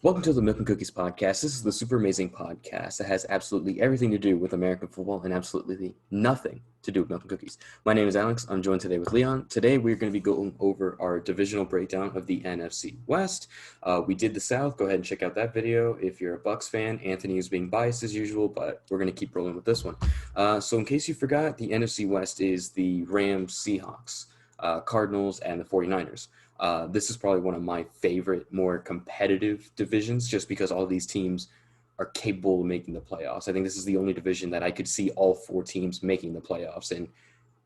Welcome to the Milk and Cookies podcast. This is the super amazing podcast that has absolutely everything to do with American football and absolutely nothing to do with milk and cookies. My name is Alex. I'm joined today with Leon. Today we're going to be going over our divisional breakdown of the NFC West. We did the South. Go ahead and check out that video if you're a Bucks fan. Anthony is being biased as usual, but we're going to keep rolling with this one. So in case you forgot, the NFC West is the Rams, Seahawks, Cardinals, and the 49ers. This is probably one of my favorite, more competitive divisions just because all these teams are capable of making the playoffs. I think this is the only division that I could see all four teams making the playoffs. And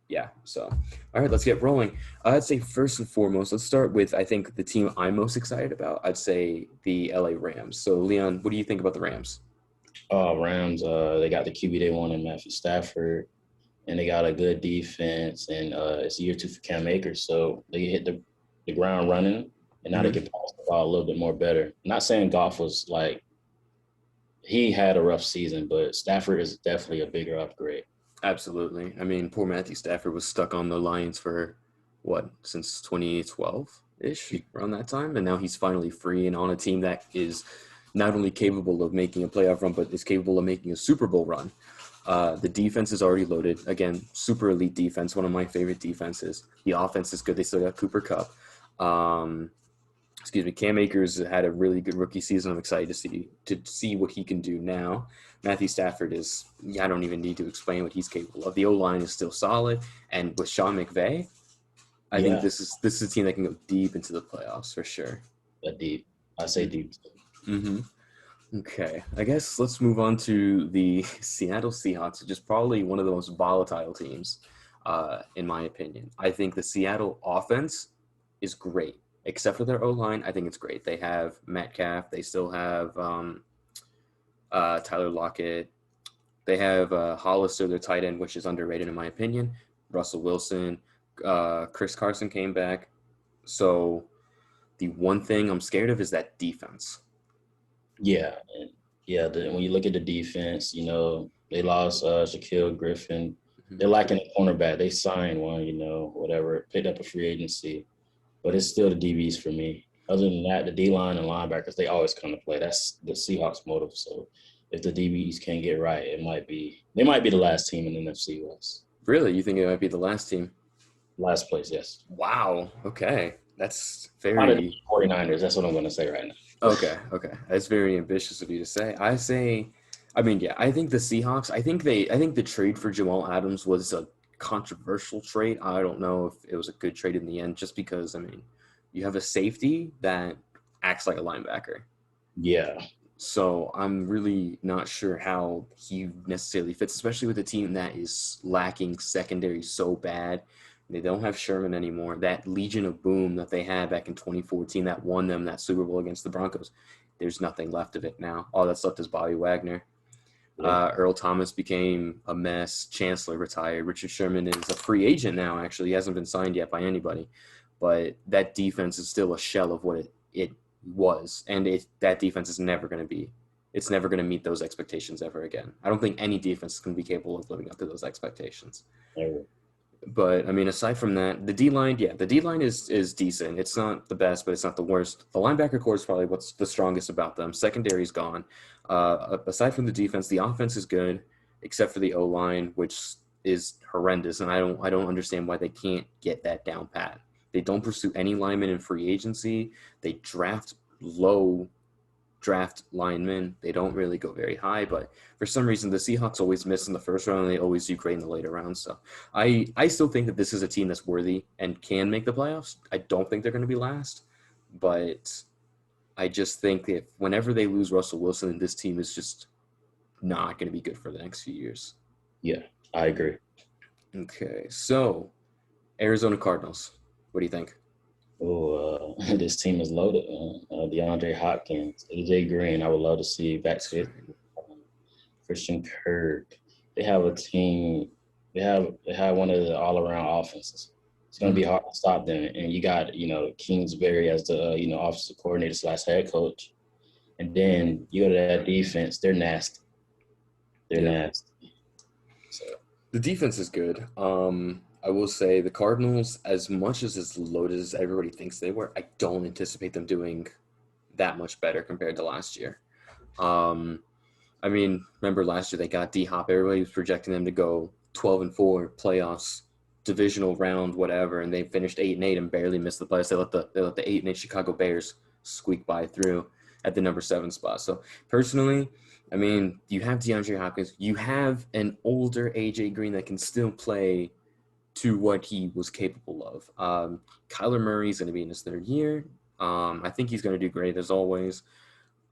yeah, so all right, let's get rolling. I'd say first and foremost, let's start with, I think, the team I'm most excited about. I'd say the LA Rams. So, Leon, what do you think about the Rams? Rams, they got the QB they want in Matthew Stafford, and they got a good defense, and it's year two for Cam Akers, so they hit the ground running, and now they can pass the ball a little bit more better. I'm not saying Goff was he had a rough season, but Stafford is definitely a bigger upgrade. Absolutely. I mean, poor Matthew Stafford was stuck on the Lions for since 2012-ish, around that time, and now he's finally free and on a team that is not only capable of making a playoff run, but is capable of making a Super Bowl run. The defense is already loaded. Again, super elite defense, one of my favorite defenses. The offense is good. They still got Cooper Kupp. Cam Akers had a really good rookie season. I'm excited to see what he can do now. Matthew Stafford I don't even need to explain what he's capable of. The O-line is still solid, and with Sean McVay, I think this is a team that can go deep into the playoffs for sure. Deep. I say deep. Mm-hmm. Okay, I guess let's move on to the Seattle Seahawks, which is probably one of the most volatile teams, in my opinion. I think the Seattle offense is great, except for their O-line. I think it's great. They have Metcalf. They still have Tyler Lockett. They have Hollister, their tight end, which is underrated in my opinion. Russell Wilson. Chris Carson came back. So the one thing I'm scared of is that defense. Yeah, when you look at the defense, they lost Shaquille Griffin. Mm-hmm. They're lacking a cornerback. They signed one, whatever, picked up a free agency. But it's still the DBs for me. Other than that, the D-line and linebackers, they always come to play. That's the Seahawks' motive. So if the DBs can't get right, they might be the last team in the NFC West. Really? You think it might be the last team? Last place, yes. Wow. Okay. That's very... 49ers. That's what I'm going to say right now. Okay. That's very ambitious of you to say. I think the Seahawks, I think the trade for Jamal Adams was a controversial trade. I don't know if it was a good trade in the end, just because, you have a safety that acts like a linebacker. Yeah. So I'm really not sure how he necessarily fits, especially with a team that is lacking secondary so bad. They don't have Sherman anymore. That Legion of Boom that they had back in 2014 that won them that Super Bowl against the Broncos, there's nothing left of it now. All that's left is Bobby Wagner. Yeah. Earl Thomas became a mess. Chancellor retired. Richard Sherman is a free agent now, actually. He hasn't been signed yet by anybody. But that defense is still a shell of what it was. And that defense is never going to meet those expectations ever again. I don't think any defense is going to be capable of living up to those expectations. Never. But, aside from that, the D-line is decent. It's not the best, but it's not the worst. The linebacker core is probably what's the strongest about them. Secondary's gone. Aside from the defense, the offense is good, except for the O-line, which is horrendous, and I don't understand why they can't get that down pat. They don't pursue any linemen in free agency. They draft low draft linemen. They don't really go very high, but for some reason the Seahawks always miss in the first round and they always do great in the later rounds. So I still think that this is a team that's worthy and can make the playoffs. I don't think they're going to be last, but I just think if whenever they lose Russell Wilson, this team is just not going to be good for the next few years. Yeah, I agree. Okay, so Arizona Cardinals. What do you think? Oh, this team is loaded, man. DeAndre Hopkins, AJ Green. I would love to see backfield. Christian Kirk. They have a team. They have one of the all-around offenses. It's going to be hard to stop them. And you got Kingsbury as the offensive coordinator / head coach, and then you go to that defense. They're nasty. Nasty. So the defense is good. I will say the Cardinals, as much as loaded as everybody thinks they were, I don't anticipate them doing that much better compared to last year. I mean, remember last year they got D-Hop. Everybody was projecting them to go 12-4 playoffs, divisional round, whatever, and they finished 8-8 and barely missed the playoffs. They let the 8-8 Chicago Bears squeak by through at the number 7 spot. So personally, I mean, you have DeAndre Hopkins, you have an older AJ Green that can still play to what he was capable of. Kyler Murray's going to be in his 3rd year. I think he's going to do great as always.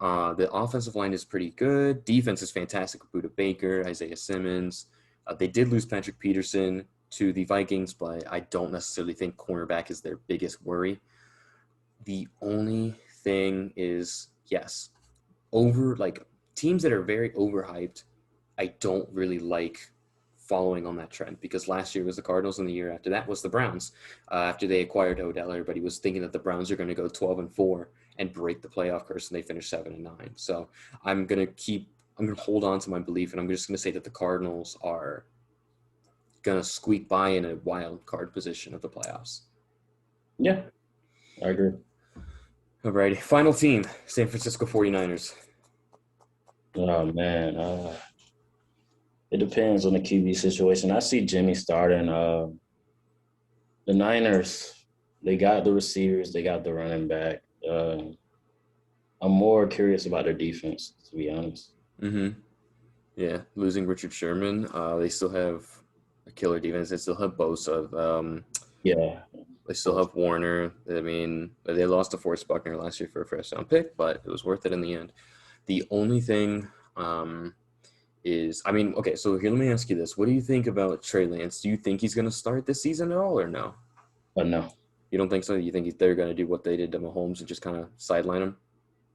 The offensive line is pretty good. Defense is fantastic with Buda Baker, Isaiah Simmons. They did lose Patrick Peterson to the Vikings, but I don't necessarily think cornerback is their biggest worry. The only thing is, yes, teams that are very overhyped, I don't really like following on that trend, because last year was the Cardinals and the year after that was the Browns. After they acquired Odell, everybody was thinking that the Browns are going to go 12-4 and break the playoff curse, and they finished 7-9. So I'm going to hold on to my belief, and I'm just going to say that the Cardinals are going to squeak by in a wild card position of the playoffs. Yeah, I agree. Alrighty, final team, San Francisco 49ers. Oh, man. It depends on the QB situation. I see Jimmy starting. The Niners, they got the receivers, they got the running back. I'm more curious about their defense, to be honest. Mm-hmm. Yeah, losing Richard Sherman. They still have a killer defense. They still have Bosa. Yeah. They still have Warner. I mean, they lost to Forrest Buckner last year for a first-round pick, but it was worth it in the end. The only thing is, I mean, okay, so here, let me ask you this. What do you think about Trey Lance? Do you think he's going to start this season at all, or no? No. You don't think so? You think they're going to do what they did to Mahomes and just kind of sideline him?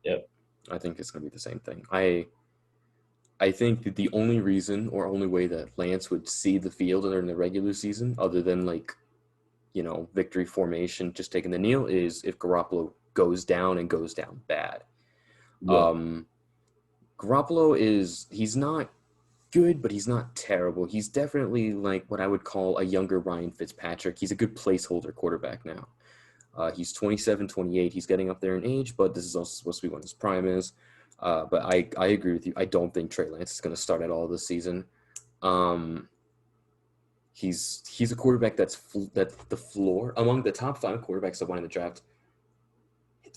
Yep. I think it's going to be the same thing. I think that the only reason or only way that Lance would see the field during the regular season, other than victory formation, just taking the kneel, is if Garoppolo goes down and goes down bad. Yeah. Garoppolo he's not good, but he's not terrible. He's definitely like what I would call a younger Ryan Fitzpatrick. He's a good placeholder quarterback now. He's 27, 28. He's getting up there in age, but this is also supposed to be when his prime is. But I agree with you. I don't think Trey Lance is going to start at all this season. He's a quarterback that's the floor among the top 5 quarterbacks that won in the draft.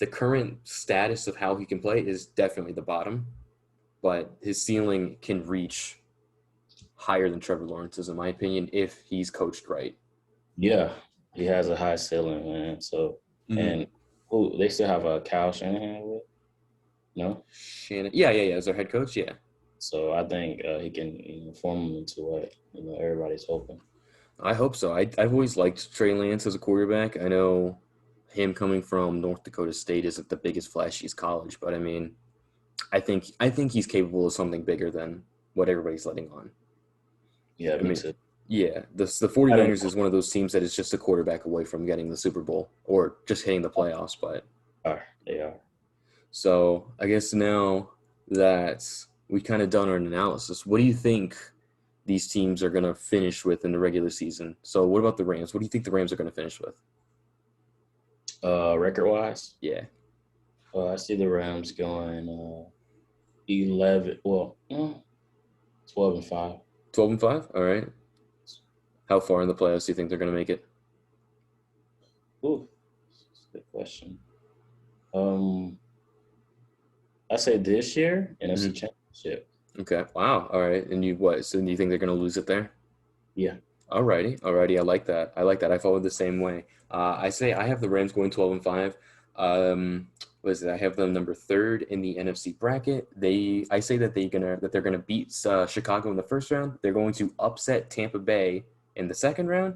The current status of how he can play is definitely the bottom, but his ceiling can reach higher than Trevor Lawrence's, in my opinion, if he's coached right. Yeah, he has a high ceiling, man. So, and they still have Kyle Shanahan with? No? Shannon. Yeah. As their head coach, yeah. So I think he can form him into what everybody's hoping. I hope so. I've always liked Trey Lance as a quarterback. I know him coming from North Dakota State isn't the biggest, flashiest college, but I mean, I think he's capable of something bigger than what everybody's letting on. Yeah, me too. Yeah, the 49ers is one of those teams that is just a quarterback away from getting the Super Bowl or just hitting the playoffs, but they are. So I guess now that we kind of done our analysis, what do you think these teams are going to finish with in the regular season? So what about the Rams? What do you think the Rams are going to finish with? Record-wise? Yeah. I see the Rams going 11. Well, 12-5. 12-5. All right. How far in the playoffs do you think they're going to make it? Ooh, that's a good question. I say this year, NFC Championship. Okay. Wow. All right. And so do you think they're going to lose it there? Yeah. Alrighty. I like that. I followed the same way. I say I have the Rams going 12-5. What is it? I have them number 3rd in the NFC bracket. I say that they're gonna beat Chicago in the first round. They're going to upset Tampa Bay in the second round,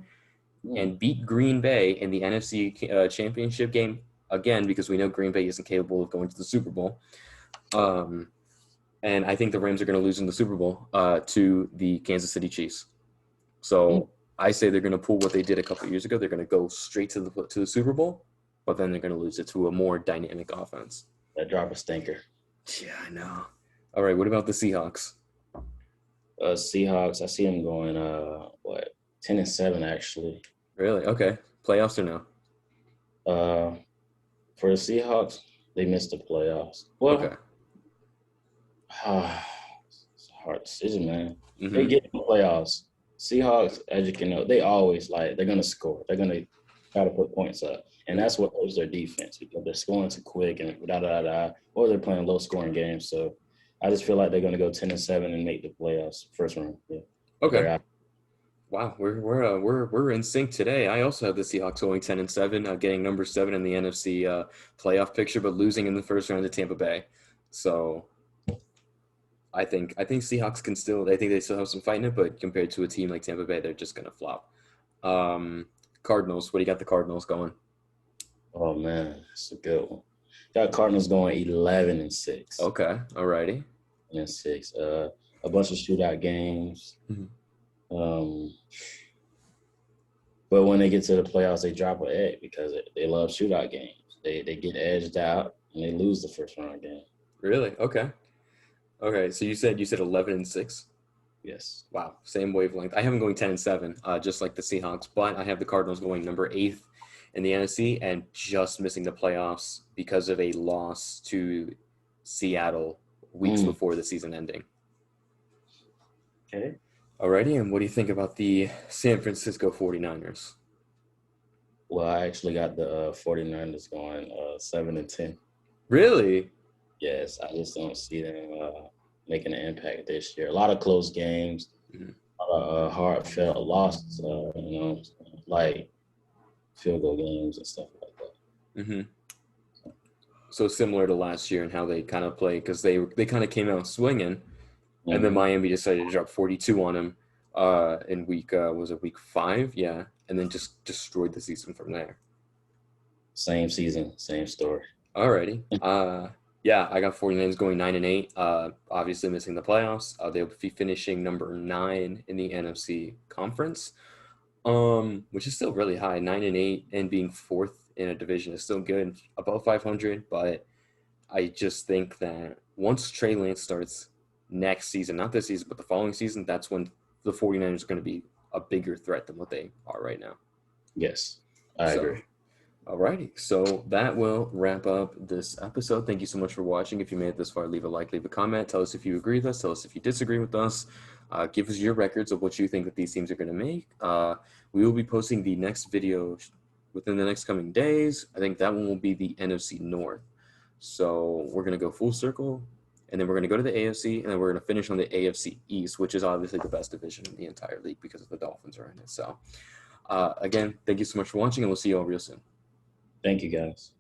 and beat Green Bay in the NFC championship game again, because we know Green Bay isn't capable of going to the Super Bowl. And I think the Rams are going to lose in the Super Bowl to the Kansas City Chiefs. So I say they're going to pull what they did a couple of years ago. They're going to go straight to the Super Bowl, but then they're going to lose it to a more dynamic offense. That drop a stinker. Yeah, I know. All right, what about the Seahawks? Seahawks, I see them going 10-7 actually. Really? Okay. Playoffs or no? For the Seahawks, They missed the playoffs. Well, Okay. it's a hard decision, man. They Mm-hmm. get in the playoffs. Seahawks, as you can know, they always they're gonna score. They're gonna try to put points up, and Mm-hmm. that's what hurts their defense because they're scoring too quick and or they're playing low scoring games. So I just feel like they're gonna go 10-7 and make the playoffs first round. Yeah, Okay. they're out. Wow, we're in sync today. I also have the Seahawks going 10-7, getting number 7 in the NFC playoff picture, but losing in the first round to Tampa Bay. So I think Seahawks can still. I think they still have some fight in it, but compared to a team like Tampa Bay, they're just gonna flop. Um, Cardinals. What do you got the Cardinals going? Oh man, it's a good one. Got Cardinals going 11-6. Okay, alrighty. And 6. A bunch of shootout games. Mhm. Um, but when they get to the playoffs, they drop an egg because they love shootout games. They get edged out and they lose the first round game. Really? Okay. Okay. So you said 11-6. Yes. Wow, same wavelength. I have them going 10-7, just like the Seahawks, but I have the Cardinals going number 8 in the NFC and just missing the playoffs because of a loss to Seattle weeks before the season ending. Okay. Alrighty, and what do you think about the San Francisco 49ers? Well, I actually got the 49ers going 7-10. Really? Yes, I just don't see them making an impact this year. A lot of close games, Mhm. a lot of heartfelt losses, like field goal games and stuff like that. Mm-hmm. So similar to last year and how they kind of play, because they kind of came out swinging, and then Mm-hmm. Miami decided to drop 42 on them in week 5? Yeah, and then just destroyed the season from there. Same season, same story. Alrighty. Yeah, I got 49ers going 9-8. Obviously missing the playoffs. They'll be finishing number 9 in the NFC conference. Which is still really high. 9-8 and being 4th in a division is still good, above 500. But I just think that once Trey Lance starts next season, not this season, but the following season, that's when the 49ers are going to be a bigger threat than what they are right now. Yes, I So, agree. alrighty. So that will wrap up this episode. Thank you so much for watching. If you made it this far, leave a like, leave a comment. Tell us if you agree with us. Tell us if you disagree with us. Give us your records of what you think that these teams are going to make. We will be posting the next video within the next coming days. I think that one will be the NFC North. So we're going to go full circle, and then we're going to go to the AFC, and then we're going to finish on the AFC East, which is obviously the best division in the entire league because of the Dolphins are in it. So again, thank you so much for watching, and we'll see you all real soon. Thank you, guys.